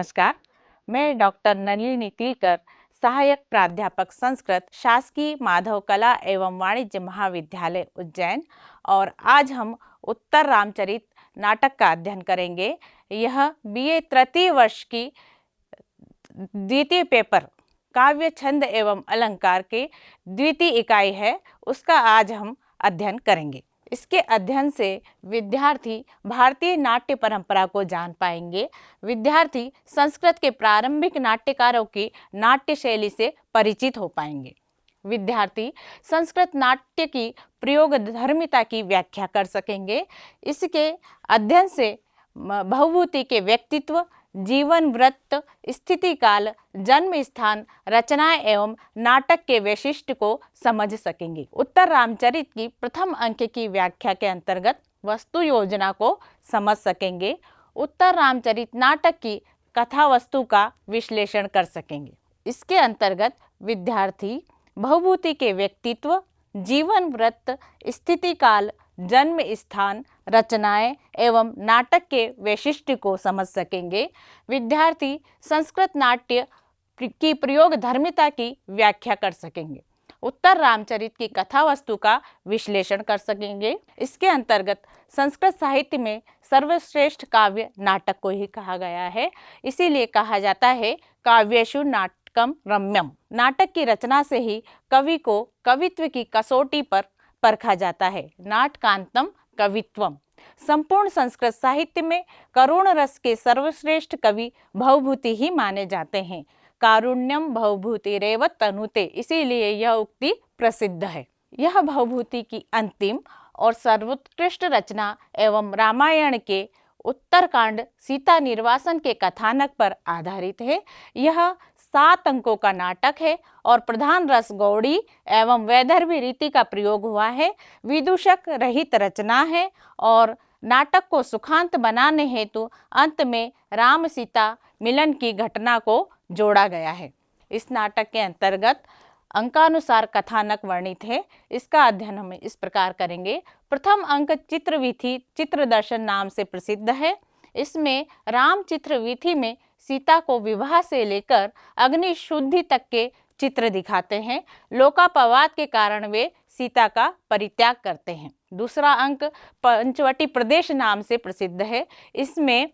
नमस्कार, मैं डॉक्टर नलिनी तिलकर, सहायक प्राध्यापक संस्कृत, शासकीय माधव कला एवं वाणिज्य महाविद्यालय उज्जैन। और आज हम उत्तर रामचरित नाटक का अध्ययन करेंगे। यह बीए तृतीय वर्ष की द्वितीय पेपर काव्य छंद एवं अलंकार के द्वितीय इकाई है, उसका आज हम अध्ययन करेंगे। इसके अध्ययन से विद्यार्थी भारतीय नाट्य परंपरा को जान पाएंगे। विद्यार्थी संस्कृत के प्रारंभिक नाट्यकारों की नाट्य शैली से परिचित हो पाएंगे। विद्यार्थी संस्कृत नाट्य की प्रयोगधर्मिता की व्याख्या कर सकेंगे। इसके अध्ययन से बहुभूति के व्यक्तित्व, जीवन वृत्त, स्थिति काल, जन्म स्थान, रचनाएं एवं नाटक के वैशिष्ट्य को समझ सकेंगे। उत्तर रामचरित की प्रथम अंक की व्याख्या के अंतर्गत वस्तु योजना को समझ सकेंगे। उत्तर रामचरित नाटक की कथा वस्तु का विश्लेषण कर सकेंगे। इसके अंतर्गत विद्यार्थी बहुभूति के व्यक्तित्व, जीवन वृत्त, स्थिति काल, जन्म स्थान, रचनाएं एवं नाटक के वैशिष्ट्य को समझ सकेंगे। विद्यार्थी संस्कृत नाट्य की प्रयोग धर्मिता की व्याख्या कर सकेंगे। उत्तर रामचरित की कथा वस्तु का विश्लेषण कर सकेंगे। इसके अंतर्गत संस्कृत साहित्य में सर्वश्रेष्ठ काव्य नाटक को ही कहा गया है, इसीलिए कहा जाता है काव्येषु नाटकम रम्यम। नाटक की रचना से ही कवि को कवित्व की कसौटी पर परखा जाता है। नाटकांतम कवित्वम। संपूर्ण संस्कृत साहित्य में करुण रस के सर्वश्रेष्ठ कवि बहुभूति ही माने जाते हैं। कारुण्यम बहुभूतिरेव तनुते, इसीलिए यह उक्ति प्रसिद्ध है। यह बहुभूति की अंतिम और सर्वोत्कृष्ट रचना एवं रामायण के उत्तरकांड सीता निर्वासन के कथानक पर आधारित है। यह 7 अंकों का नाटक है और प्रधान रस गौड़ी एवं वैदर्भी रीति का प्रयोग हुआ है। विदूषक रहित रचना है और नाटक को सुखांत बनाने हेतु अंत में राम सीता मिलन की घटना को जोड़ा गया है। इस नाटक के अंतर्गत अंकानुसार कथानक वर्णित है। इसका अध्ययन हम इस प्रकार करेंगे। प्रथम अंक चित्रवीथि चित्रदर्शन नाम से प्रसिद्ध है। इसमें राम चित्रवीथि में सीता को विवाह से लेकर अग्नि शुद्धि तक के चित्र दिखाते हैं। लोकापवाद के कारण वे सीता का परित्याग करते हैं। दूसरा अंक पंचवटी प्रदेश नाम से प्रसिद्ध है। इसमें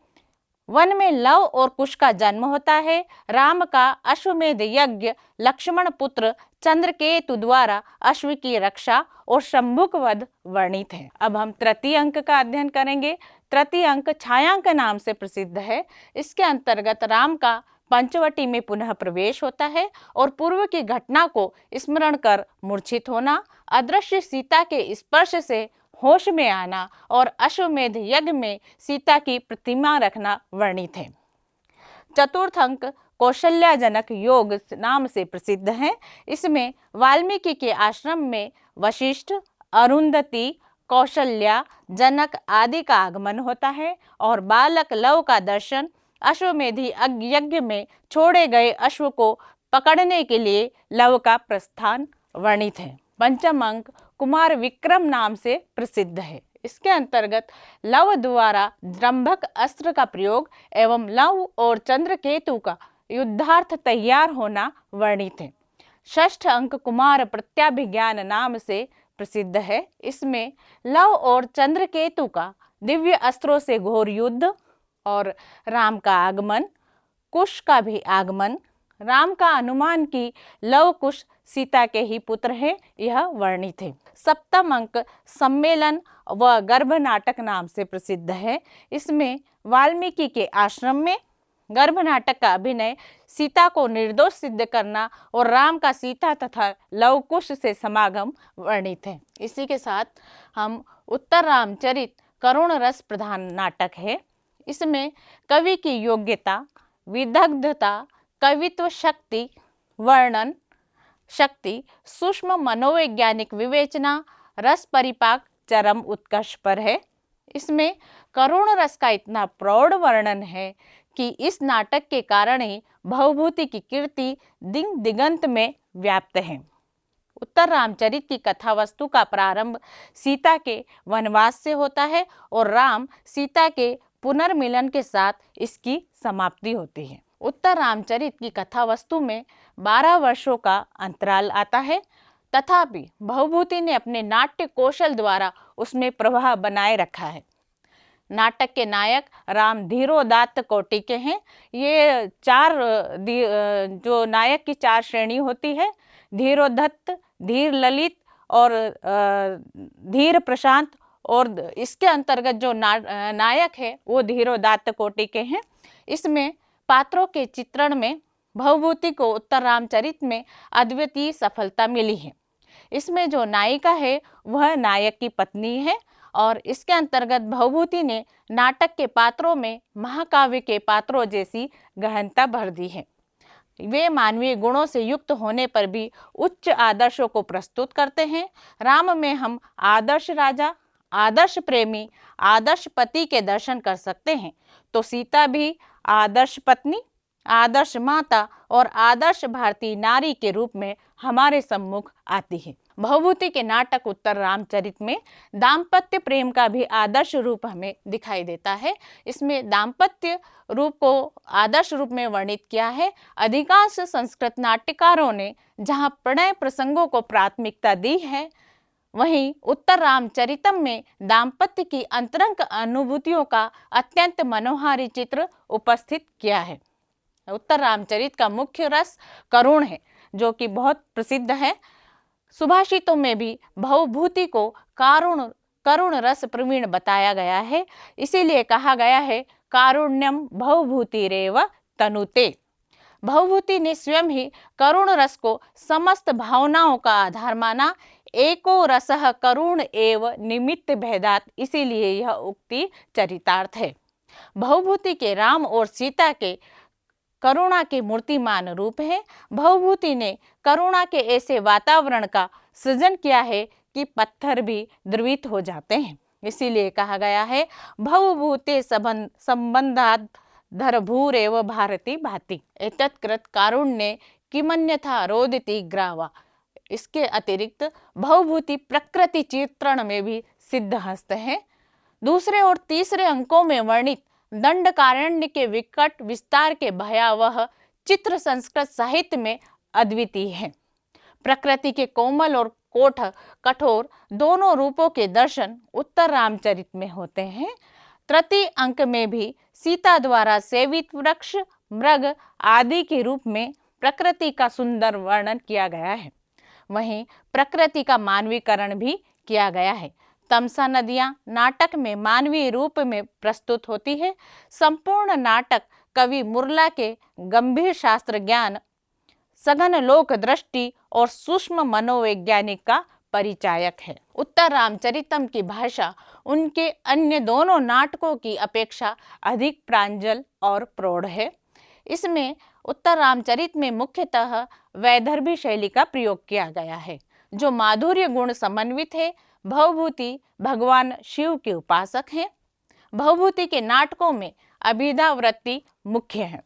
वन में लव और कुश का जन्म होता है। राम का अश्वमेध यज्ञ, लक्ष्मण पुत्र चंद्रकेतु द्वारा अश्व की रक्षा और शंभुक वध वर्णित है। अब हम तृतीय अंक का अध्ययन करेंगे। तृतीय अंक छायांक नाम से प्रसिद्ध है। इसके अंतर्गत राम का पंचवटी में पुनः प्रवेश होता है और पूर्व की घटना को स्मरण कर मूर्छित होना, अदृश्य सीता के स्पर्श से होश में आना और अश्वमेध यज्ञ में सीता की प्रतिमा रखना वर्णित है। चतुर्थ अंक कौशल्याजनक योग नाम से प्रसिद्ध है। इसमें वाल्मीकि के आश्रम में वशिष्ठ, अरुंधति, कौशल्या, जनक आदि का आगमन होता है और बालक लव का दर्शन, अश्वमेधी यज्ञ में छोड़े गए अश्व को पकड़ने के लिए लव का प्रस्थान वर्णित है। पंचम अंक कुमार विक्रम नाम से प्रसिद्ध है। इसके अंतर्गत लव द्वारा द्रंभक अस्त्र का प्रयोग एवं लव और चंद्रकेतु का युद्धार्थ तैयार होना वर्णित है। षष्ठ अंक कुमार प्रत्याभिज्ञान नाम से प्रसिद्ध है। इसमें लव और चंद्रकेतु का दिव्य अस्त्रों से घोर युद्ध और राम का आगमन, कुश का भी आगमन, राम का अनुमान की लव कुश सीता के ही पुत्र हैं, यह वर्णित है। सप्तम अंक सम्मेलन व गर्भ नाटक नाम से प्रसिद्ध है। इसमें वाल्मीकि के आश्रम में गर्भ नाटक का अभिनय सीता को निर्दोष सिद्ध करना और राम का सीता तथा लव कुश से समागम वर्णित है। इसी के साथ हम उत्तर रामचरित करुण रस प्रधान नाटक है। इसमें कवि की योग्यता, विदग्धता, कवित्व शक्ति, वर्णन शक्ति, सूक्ष्म मनोवैज्ञानिक विवेचना, रस परिपाक चरम उत्कर्ष पर है। इसमें करुण रस का इतना प्रौढ़ वर्णन है कि इस नाटक के कारण ही बहुभूति की कीर्ति दिग दिगंत में व्याप्त है। उत्तर रामचरित की कथा वस्तु का प्रारंभ सीता के वनवास से होता है और राम सीता के पुनर्मिलन के साथ इसकी समाप्ति होती है। उत्तर रामचरित की कथा वस्तु में 12 वर्षों का अंतराल आता है, तथापि भवभूति ने अपने नाट्य कौशल द्वारा उसमें प्रवाह बनाए रखा है। नाटक के नायक राम धीरोदात्त कोटि के हैं। ये जो नायक की 4 श्रेणी होती है, धीरोदत्त, धीर ललित और धीर प्रशांत, और इसके अंतर्गत जो नायक है वो धीरोदात्त कोटि के हैं। इसमें पात्रों के चित्रण में भवभूति को उत्तर रामचरित में अद्वितीय सफलता मिली है। इसमें जो नायिका है वह नायक की पत्नी है, और इसके अंतर्गत भवभूति ने नाटक के पात्रों में महाकाव्य के पात्रों जैसी गहनता भर दी है। वे मानवीय गुणों से युक्त होने पर भी उच्च आदर्शों को प्रस्तुत करते हैं। राम में हम आदर्श राजा, आदर्श प्रेमी, आदर्श पति के दर्शन कर सकते हैं, तो सीता भी आदर्श पत्नी, आदर्श माता और आदर्श भारतीय नारी के रूप में हमारे सम्मुख आती है। भवभूति के नाटक उत्तर रामचरित में दाम्पत्य प्रेम का भी आदर्श रूप हमें दिखाई देता है। इसमें दाम्पत्य रूप को आदर्श रूप में वर्णित किया है। अधिकांश संस्कृत नाट्यकारों ने जहाँ प्रणय प्रसंगों को प्राथमिकता दी है, वहीं उत्तर रामचरितम में दाम्पत्य की अंतरंग अनुभूतियों का अत्यंत मनोहारी चित्र उपस्थित किया है। उत्तर रामचरित का मुख्य रस करुण है, जो कि बहुत प्रसिद्ध है। सुभाषितों में भी भवभूति को करुण रस प्रवीण बताया गया है। इसीलिए कहा गया है कारुण्यम भवभूतिरेव तनुते। भवभूति ने स्वयं ही करुण रस को समस्त भावनाओं का आधार माना। एको रसः करुण एव निमित्त भेदात, इसीलिए यह उक्ति चरितार्थ है। भवभूति के राम और सीता के करुणा के मूर्तिमान रूप है। भवभूति ने करुणा के ऐसे वातावरण का सृजन किया है कि पत्थर भी द्रवित हो जाते हैं। इसीलिए कहा गया है भवभूते संबंधाद धरभूरेव भारती भाति, एतत्कृत कारुण्ये किमन्यथा रोदिति ग्रावा। इसके अतिरिक्त भवभूति प्रकृति चित्रण में भी सिद्धहस्त है। दूसरे और तीसरे अंकों में वर्णित दंडकारण्य के विकट विस्तार के भयावह चित्र संस्कृत साहित्य में अद्वितीय है। प्रकृति के कोमल और कठोर दोनों रूपों के दर्शन उत्तर रामचरित में होते हैं। तृतीय अंक में भी सीता द्वारा सेवित वृक्ष, मृग आदि के रूप में प्रकृति का सुंदर वर्णन किया गया है। वहीं प्रकृति का मानवीकरण भी किया गया है। तमसा नदियां नाटक में मानवीय रूप में प्रस्तुत होती है। संपूर्ण नाटक कवि मुरला के गंभीर शास्त्र ज्ञान, सघन लोक दृष्टि और सूक्ष्म मनोवैज्ञानिक का परिचायक है। उत्तर रामचरितम की भाषा उनके अन्य दोनों नाटकों की अपेक्षा अधिक प्रांजल और प्रौढ़ है। इसमें उत्तर रामचरित में मुख्यतः वैदर्भी शैली का प्रयोग किया गया है, जो माधुर्य गुण समन्वित है। भवभूति भगवान शिव के उपासक हैं। भवभूति के नाटकों में अभिधा वृत्ति मुख्य है।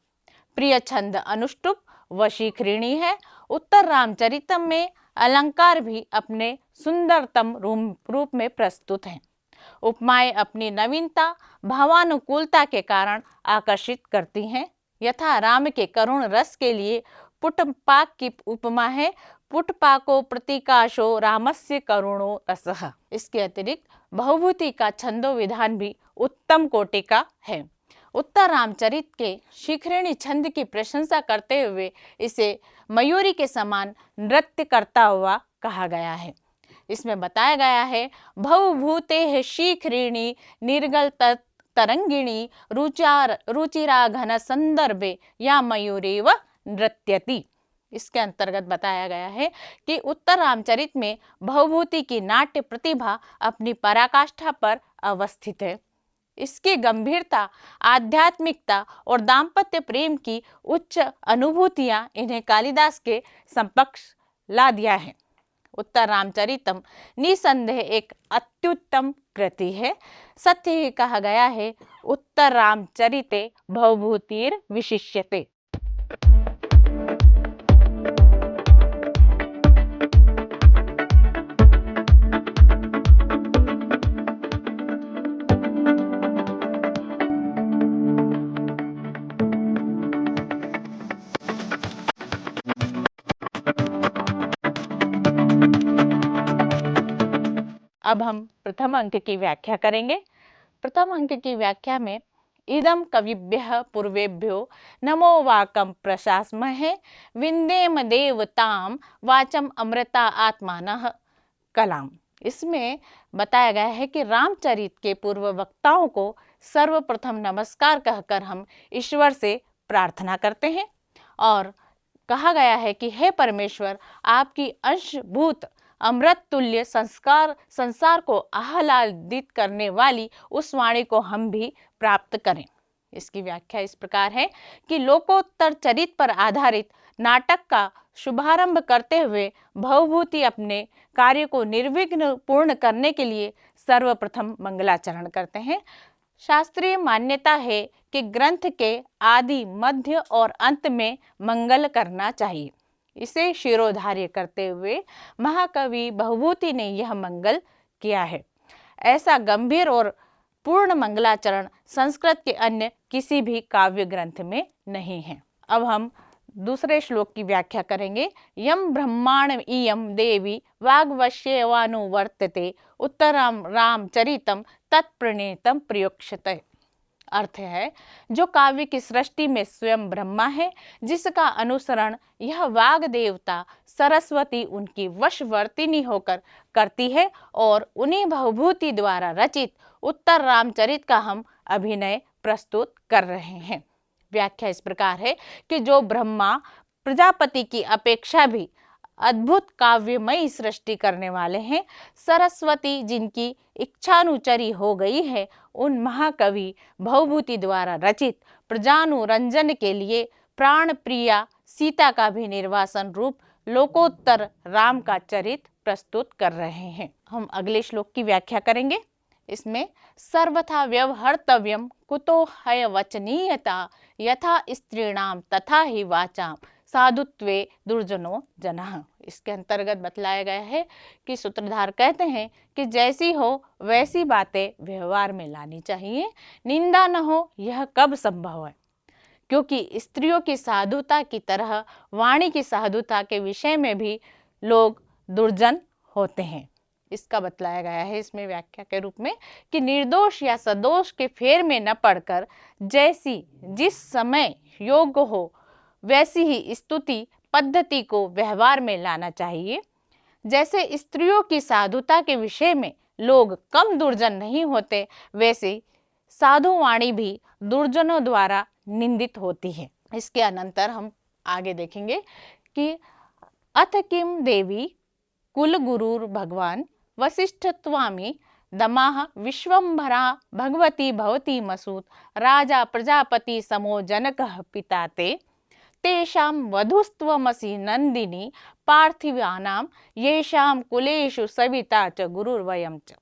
प्रिय छंद अनुष्टुप वशीकृणी है। उत्तर रामचरितम में अलंकार भी अपने सुंदरतम रूप में प्रस्तुत हैं। उपमाएं अपनी नवीनता, भावानुकूलता के कारण आकर्षित करती हैं। यथा राम के करुण रस के लिए पुटपाक की उपमा है, पुटपाको प्रतीकाशो रामस्य करुणो रसः। इसके अतिरिक्त भवभूति का छंदो विधान भी उत्तम कोटि का है। उत्तर रामचरित के शिखरिणी छंद की प्रशंसा करते हुए इसे मयूरी के समान नृत्य करता हुआ कहा गया है। इसमें बताया गया है भवभूते शिखरिणी निर्गल तरंगिणी रुचिरा घन संदर्भे या मयूरेव नृत्यति। इसके अंतर्गत बताया गया है कि उत्तर रामचरित में भवभूति की नाट्य प्रतिभा अपनी पराकाष्ठा पर अवस्थित है। इसकी गंभीरता, आध्यात्मिकता और दाम्पत्य प्रेम की उच्च अनुभूतियां इन्हें कालिदास के समकक्ष ला दिया है। उत्तर रामचरितम निसंदेह एक अत्युत्तम कृति है। सत्य ही कहा गया है उत्तर रामचरिते भवभूतिर विशिष्यते। अब हम प्रथम अंक की व्याख्या करेंगे। प्रथम अंक की व्याख्या में इदं कविभ्यः पूर्वेभ्यो नमो वाकं प्रशास्महे विन्देम देवतां वाचम अमृता आत्मानः कलाम। इसमें बताया गया है कि रामचरित के पूर्व वक्ताओं को सर्वप्रथम नमस्कार कहकर हम ईश्वर से प्रार्थना करते हैं और कहा गया है कि हे परमेश्वर, आपकी अंशभूत अमृत तुल्य संसार को आह्लादित करने वाली उस वाणी को हम भी प्राप्त करें। इसकी व्याख्या इस प्रकार है कि लोकोत्तर चरित पर आधारित नाटक का शुभारंभ करते हुए भवभूति अपने कार्य को निर्विघ्न पूर्ण करने के लिए सर्वप्रथम मंगलाचरण करते हैं। शास्त्रीय मान्यता है कि ग्रंथ के आदि मध्य और अंत में मंगल करना चाहिए। इसे शिरोधार्य करते हुए महाकवि भवभूति ने यह मंगल किया है। ऐसा गंभीर और पूर्ण मंगलाचरण संस्कृत के अन्य किसी भी काव्य ग्रंथ में नहीं है। अब हम दूसरे श्लोक की व्याख्या करेंगे। यम ब्रह्माण इयम देवी वाग्वश्यवानुवर्तते उत्तरम रामचरितम तत्प्रणीतम प्रयोक्ष्यते। अर्थ है, जो काव्य की सृष्टि में स्वयं ब्रह्मा है, जिसका अनुसरण यह वाग देवता सरस्वती उनकी वशवर्तिनी होकर करती है और उन्हीं भवभूति द्वारा रचित उत्तर रामचरित का हम अभिनय प्रस्तुत कर रहे हैं। व्याख्या इस प्रकार है कि जो ब्रह्मा प्रजापति की अपेक्षा भी अद्भुत काव्यमयी सृष्टि करने वाले हैं, सरस्वती जिनकी इच्छानुचरी हो गई है, उन महाकवि भवभूति द्वारा रचित प्रजानुरंजन के लिए प्राण प्रिया सीता का भी निर्वासन रूप लोकोत्तर राम का चरित प्रस्तुत कर रहे हैं। हम अगले श्लोक की व्याख्या करेंगे। इसमें सर्वथा व्यवहर्तव्यम कुतो हय वचनीयता यथा स्त्रीणाम तथा ही वाचाम साधुत्वे दुर्जनो जनः। इसके अंतर्गत बतलाया गया है कि सूत्रधार कहते हैं कि जैसी हो वैसी बातें व्यवहार में लानी चाहिए, निंदा न हो यह कब संभव है, क्योंकि स्त्रियों की साधुता की तरह वाणी की साधुता के विषय में भी लोग दुर्जन होते हैं। इसका बतलाया गया है इसमें व्याख्या के रूप में कि निर्दोष या सदोष के फेर में न पड़कर जैसी जिस समय योग्य हो वैसी ही स्तुति पद्धति को व्यवहार में लाना चाहिए। जैसे स्त्रियों की साधुता के विषय में लोग कम दुर्जन नहीं होते, वैसे साधु वाणी भी दुर्जनों द्वारा निंदित होती है। इसके अनंतर हम आगे देखेंगे कि अथ किम देवी कुल गुरुर भगवान वसिष्ठत्वामि दमाह विश्वम्भरा भगवती भवती मसूत राजा प्रजापति समो जनकः पिता ते तेषां वधुस्त्वमसि नंदिनी पार्थिवानां येषां कुलेषु सविता च गुरुर्वयं च।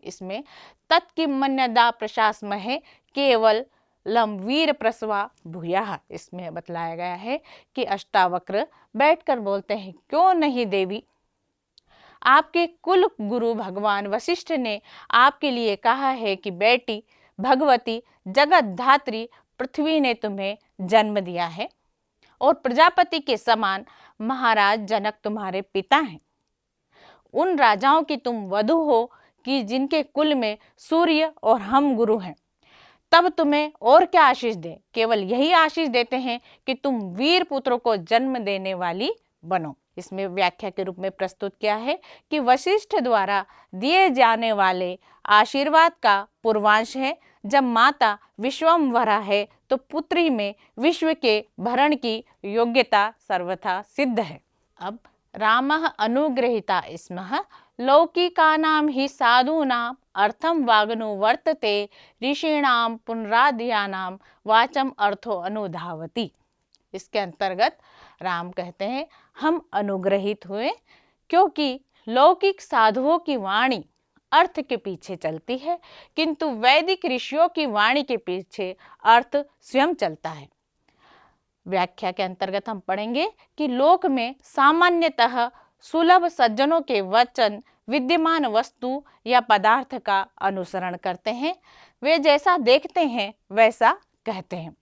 इसमें तत्किमन्यदा प्रशास्महे केवल लम वीर प्रसवा भूयः। इसमें बतलाया गया है कि अष्टावक्र बैठकर बोलते हैं, क्यों नहीं देवी, आपके कुल गुरु भगवान वशिष्ठ ने आपके लिए कहा है कि बेटी भगवती जगत धात्री पृथ्वी ने तुम्हें जन्म दिया है और प्रजापति के समान महाराज जनक तुम्हारे पिता हैं। उन राजाओं की तुम वधु हो कि जिनके कुल में सूर्य और हम गुरु हैं। तब तुम्हें और क्या आशीष दें, केवल यही आशीष देते हैं कि तुम वीर पुत्रों को जन्म देने वाली बनो। इसमें व्याख्या के रूप में प्रस्तुत किया है कि वशिष्ठ द्वारा दिए जाने वाले आशीर्वाद का पूर्वांश है। जब माता विश्वम्भरा है तो पुत्री में विश्व के भरण की योग्यता सर्वथा सिद्ध है। अब रामः अनुग्रहीता स्मः लौकिकानां हि साधूनां अर्थम वागनुवर्तते ऋषीणां पुनराद्यानां वाचम अर्थो अनुधावति। इसके अंतर्गत राम कहते हैं, हम अनुग्रहित हुए क्योंकि लौकिक साधुओं की वाणी अर्थ के पीछे चलती है, किंतु वैदिक ऋषियों की वाणी के पीछे अर्थ स्वयं चलता है। व्याख्या के अंतर्गत हम पढ़ेंगे कि लोक में सामान्यतः सुलभ सज्जनों के वचन विद्यमान वस्तु या पदार्थ का अनुसरण करते हैं। वे जैसा देखते हैं वैसा कहते हैं,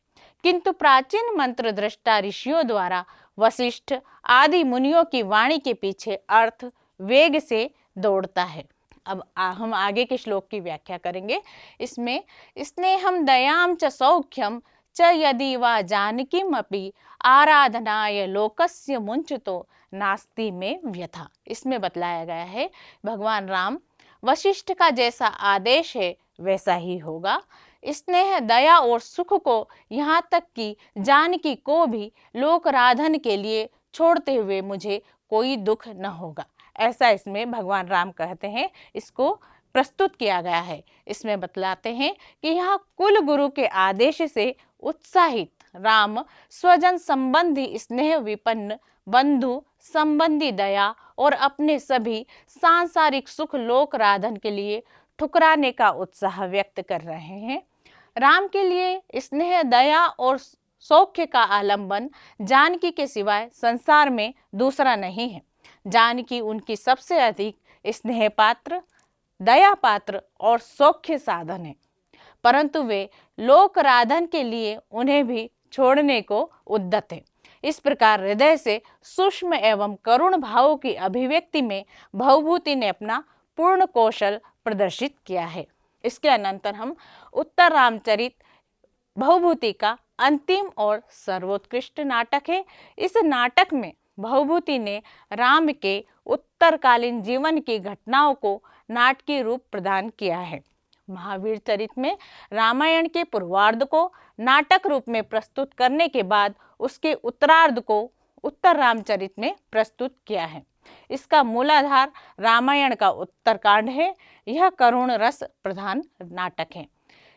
किंतु प्राचीन मंत्र दृष्टा ऋषियों द्वारा वशिष्ठ आदि मुनियों की वाणी के पीछे अर्थ वेग से दौड़ता है। अब हम आगे के श्लोक की व्याख्या करेंगे। इसमें स्नेहम दयाम च सौख्यम च यदि वा जानकीमपि आराधनाय लोकस्य मुंचतो नास्ति में व्यथा। इसमें बतलाया गया है भगवान राम वशिष्ठ का जैसा आदेश है वैसा ही होगा। स्नेह दया और सुख को यहाँ तक कि जानकी को भी लोकराधन के लिए छोड़ते हुए मुझे कोई दुख न होगा, ऐसा इसमें भगवान राम कहते हैं। इसको प्रस्तुत किया गया है। इसमें बतलाते हैं कि यहाँ कुल गुरु के आदेश से उत्साहित राम स्वजन संबंधी स्नेह विपन्न बंधु संबंधी दया और अपने सभी सांसारिक सुख लोक राधन के लिए ठुकराने का उत्साह व्यक्त कर रहे हैं। राम के लिए स्नेह दया और सौख्य का आलंबन जानकी के सिवाय संसार में दूसरा नहीं है। जानकी उनकी सबसे अधिक स्नेह पात्र, दया पात्र और सौख्य साधन है, परंतु वे लोक राधन के लिए उन्हें भी छोड़ने को उद्यत है। इस प्रकार हृदय से सूक्ष्म एवं करुण भावों की अभिव्यक्ति में भवभूति ने अपना पूर्ण कौशल प्रदर्शित किया है। इसके अनंतर हम उत्तर रामचरित भवभूति का अंतिम और सर्वोत्कृष्ट नाटक है। इस नाटक में भवभूति ने राम के उत्तरकालीन जीवन की घटनाओं को नाटकीय रूप प्रदान किया है। महावीर चरित में रामायण के पूर्वार्ध को नाटक रूप में प्रस्तुत करने के बाद उसके उत्तरार्ध को उत्तर रामचरित में प्रस्तुत किया है। इसका मूलाधार रामायण का उत्तरकांड है। यह करुण रस प्रधान नाटक है।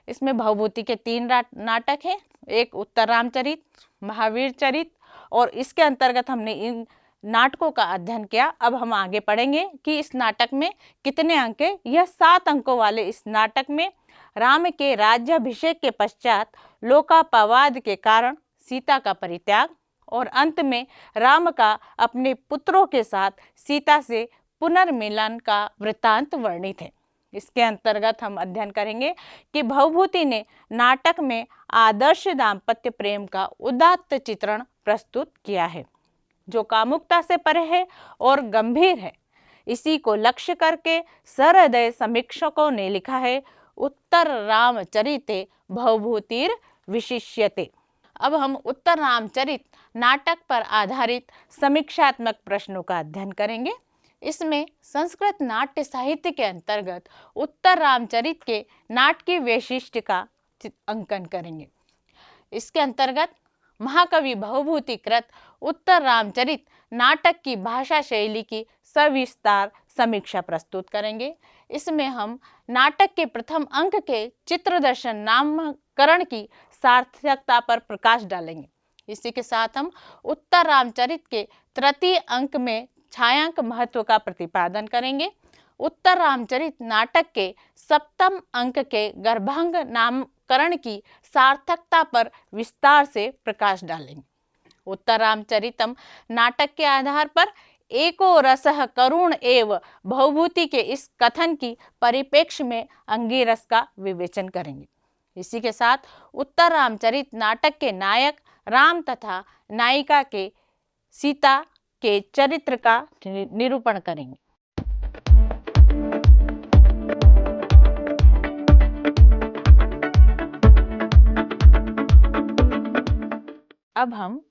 इसमें भवभूति के 3 नाटक हैं, एक उत्तर रामचरित, महावीर चरित, और इसके अंतर्गत हमने इन नाटकों का अध्ययन किया। अब हम आगे पढ़ेंगे कि इस नाटक में कितने अंक हैं। यह 7 अंकों वाले इस नाटक में राम के राज्याभिषेक के पश्चात लोकापवाद के कारण सीता का परित्याग और अंत में राम का अपने पुत्रों के साथ सीता से पुनर्मिलन का वृत्तांत वर्णित है। इसके अंतर्गत हम अध्ययन करेंगे कि भवभूति ने नाटक में आदर्श दाम्पत्य प्रेम का उदात्त चित्रण प्रस्तुत किया है, जो कामुकता से परे है और गंभीर है। इसी को लक्ष्य करके सहृदय समीक्षकों ने लिखा है, उत्तर रामचरिते भवभूतिर विशिष्यते। अब हम उत्तर रामचरित नाटक पर आधारित समीक्षात्मक प्रश्नों का अध्ययन करेंगे। इसमें संस्कृत नाट्य साहित्य के अंतर्गत उत्तर रामचरित के नाटकीय वैशिष्ट्य का अंकन करेंगे। इसके अंतर्गत महाकवि भवभूति कृत उत्तर रामचरित नाटक की भाषा शैली की सविस्तार समीक्षा प्रस्तुत करेंगे। इसमें हम नाटक के प्रथम अंक के चित्रदर्शन नामकरण की सार्थकता पर प्रकाश डालेंगे। इसी के साथ हम उत्तर रामचरित के तृतीय अंक में छायांक महत्व का प्रतिपादन करेंगे। उत्तर रामचरित नाटक के सप्तम अंक के गर्भांग नामकरण की सार्थकता पर विस्तार से प्रकाश डालेंगे। उत्तर रामचरितम नाटक के आधार पर एको रसः करुण एव भवभूति के इस कथन की परिप्रेक्ष्य में अंगिरस का विवेचन करेंगे। इसी के साथ उत्तर रामचरित नाटक के नायक राम तथा नायिका के सीता के चरित्र का निरूपण करेंगे। अब हम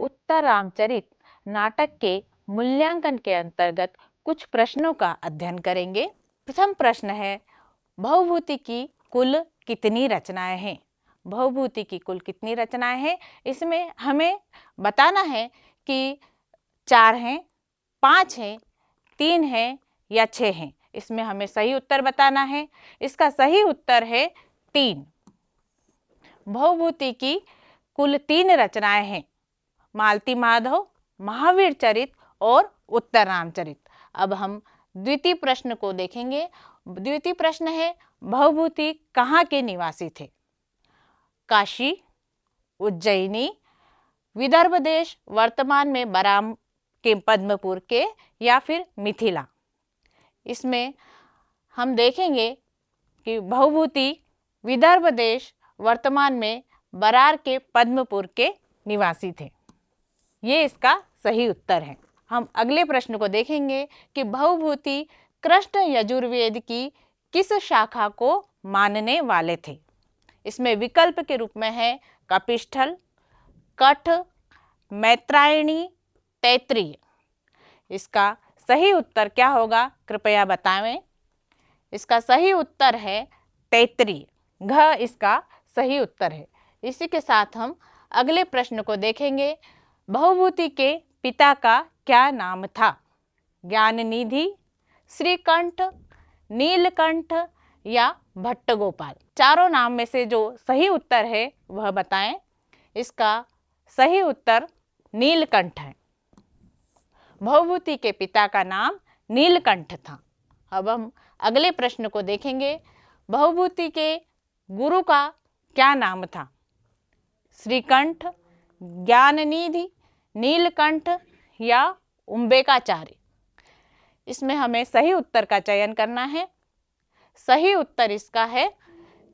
उत्तर रामचरित नाटक के मूल्यांकन के अंतर्गत कुछ प्रश्नों का अध्ययन करेंगे। प्रथम प्रश्न है, भवभूति की कुल कितनी रचनाएं हैं? भवभूति की कुल कितनी रचनाएं हैं? इसमें हमें बताना है कि 4 हैं, 5 हैं, 3 हैं या 6 हैं। इसमें हमें सही उत्तर बताना है। इसका सही उत्तर है 3। भवभूति की कुल 3 रचनाएं हैं, मालती माधव, महावीर चरित और उत्तर रामचरित। अब हम द्वितीय प्रश्न को देखेंगे। द्वितीय प्रश्न है, भवभूति कहाँ के निवासी थे? काशी, उज्जैनी, विदर्भ देश वर्तमान में बराम के पद्मपुर के, या फिर मिथिला। इसमें हम देखेंगे कि भवभूति विदर्भ देश वर्तमान में बरार के पद्मपुर के निवासी थे। ये इसका सही उत्तर है। हम अगले प्रश्न को देखेंगे कि भवभूति कृष्ण यजुर्वेद की किस शाखा को मानने वाले थे? इसमें विकल्प के रूप में है कपिस्थल, कठ, मैत्रायणी, तैत्तिरीय। इसका सही उत्तर क्या होगा, कृपया बताएं। इसका सही उत्तर है तैत्तिरीय। घ इसका सही उत्तर है। इसी के साथ हम अगले प्रश्न को देखेंगे। भवभूति के पिता का क्या नाम था? ज्ञाननिधि, श्रीकंठ, नीलकंठ या भट्टगोपाल। चारों नाम में से जो सही उत्तर है वह बताएं। इसका सही उत्तर नीलकंठ है। भवभूति के पिता का नाम नीलकंठ था। अब हम अगले प्रश्न को देखेंगे। भवभूति के गुरु का क्या नाम था? श्रीकंठ, ज्ञाननिधि, नीलकंठ या उम्बेकाचार्य। इसमें हमें सही उत्तर का चयन करना है। सही उत्तर इसका है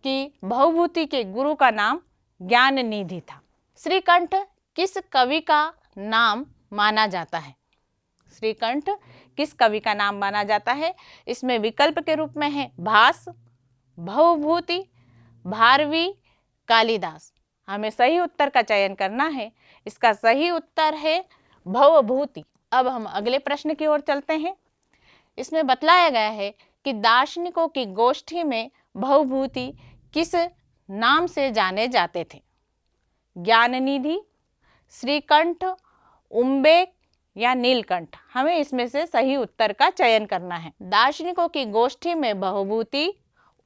कि भवभूति के गुरु का नाम ज्ञाननिधि था। श्रीकंठ किस कवि का नाम माना जाता है? श्रीकंठ किस कवि का नाम माना जाता है? इसमें विकल्प के रूप में है भास, भवभूति, भारवी, कालिदास। हमें सही उत्तर का चयन करना है। इसका सही उत्तर है भवभूति। अब हम अगले प्रश्न की ओर चलते हैं। इसमें बतलाया गया है कि दार्शनिकों की गोष्ठी में भवभूति किस नाम से जाने जाते थे? ज्ञाननिधि, श्रीकंठ, उम्बेक या नीलकंठ। हमें इसमें से सही उत्तर का चयन करना है। दार्शनिकों की गोष्ठी में भवभूति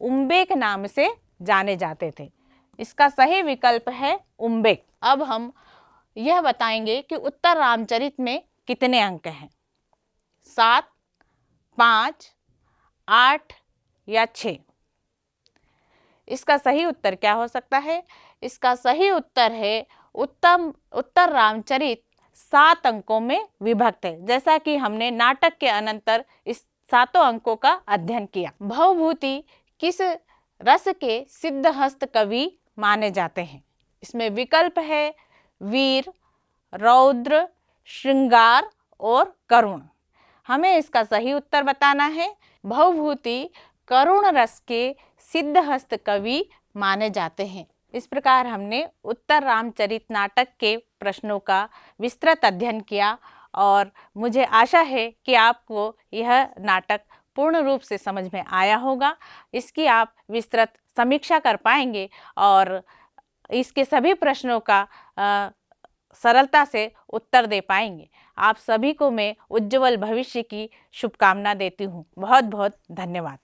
उम्बेक नाम से जाने जाते थे। इसका सही विकल्प है उम्बेक। अब हम यह बताएंगे कि उत्तर रामचरित में कितने अंक हैं? 7, 5, 8 या 6। इसका सही उत्तर क्या हो सकता है? इसका सही उत्तर है उत्तर रामचरित 7 अंकों में विभक्त है, जैसा कि हमने नाटक के अनंतर इस 7 अंकों का अध्ययन किया। भवभूति किस रस के सिद्धहस्त कवि माने जाते हैं? इसमें विकल्प है वीर, रौद्र, श्रृंगार और करुण। हमें इसका सही उत्तर बताना है। भवभूति करुण रस के सिद्धहस्त कवि माने जाते हैं। इस प्रकार हमने उत्तर रामचरित नाटक के प्रश्नों का विस्तृत अध्ययन किया और मुझे आशा है कि आपको यह नाटक पूर्ण रूप से समझ में आया होगा। इसकी आप विस्तृत समीक्षा कर पाएंगे और इसके सभी प्रश्नों का सरलता से उत्तर दे पाएंगे। आप सभी को मैं उज्जवल भविष्य की शुभकामना देती हूँ। बहुत बहुत धन्यवाद।